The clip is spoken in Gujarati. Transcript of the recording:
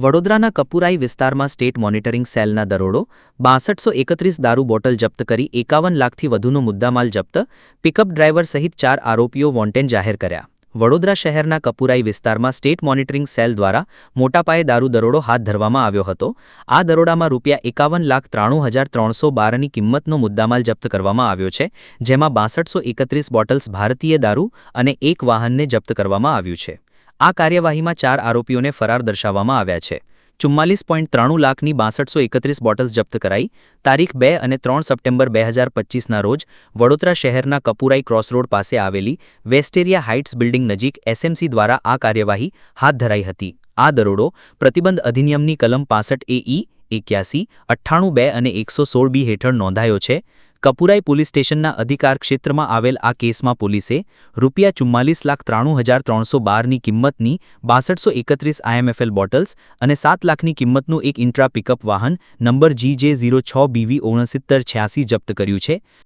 વડોદરાના કપુરાઈ વિસ્તારમાં સ્ટેટ મોનિટરિંગ સેલના દરોડો 6231 દારૂ બોટલ જપ્ત કરી 51 લાખથી વધુનો મુદ્દામાલ જપ્ત, પિકઅપ ડ્રાઈવર સહિત 4 આરોપીઓ વોન્ટેડ જાહેર કર્યા. વડોદરા શહેરના કપુરાઈ વિસ્તારમાં સ્ટેટ મોનિટરિંગ સેલ દ્વારા મોટાપાયે દારૂ દરોડો હાથ ધરવામાં આવ્યો હતો. આ દરોડામાં ₹51,93,312ની કિંમતનો મુદ્દામાલ જપ્ત કરવામાં આવ્યો છે, જેમાં 6231 બોટલ્સ ભારતીય દારૂ અને એક વાહનને જપ્ત કરવામાં આવ્યું છે. આ કાર્યવાહીમાં 4 આરોપીઓને ફરાર દર્શાવવામાં આવ્યા છે. 44.93 લાખની 6231 બોટલ્સ જપ્ત કરાઈ. તારીખ 2 અને 3 સપ્ટેમ્બર 2025ના રોજ વડોદરા શહેરના કપુરાઈ ક્રોસરોડ પાસે આવેલી વેસ્ટેરિયા હાઇટ્સ બિલ્ડિંગ નજીક એસએમસી દ્વારા આ કાર્યવાહી હાથ ધરાઈ હતી. આ દરોડો પ્રતિબંધ અધિનિયમની કલમ 65A, 81, 98(2) અને 116B હેઠળ નોંધાયો છે. કપુરાઈ પોલીસ સ્ટેશનના અધિકાર ક્ષેત્રમાં આવેલ આ કેસમાં પોલીસે ₹44,93,312ની કિંમતની 6231 IMFL બોટલ્સ અને 7 લાખની કિંમતનું એક ઇન્ટ્રા પિકઅપ વાહન નંબર GJ06BV6986 જપ્ત કર્યું છે.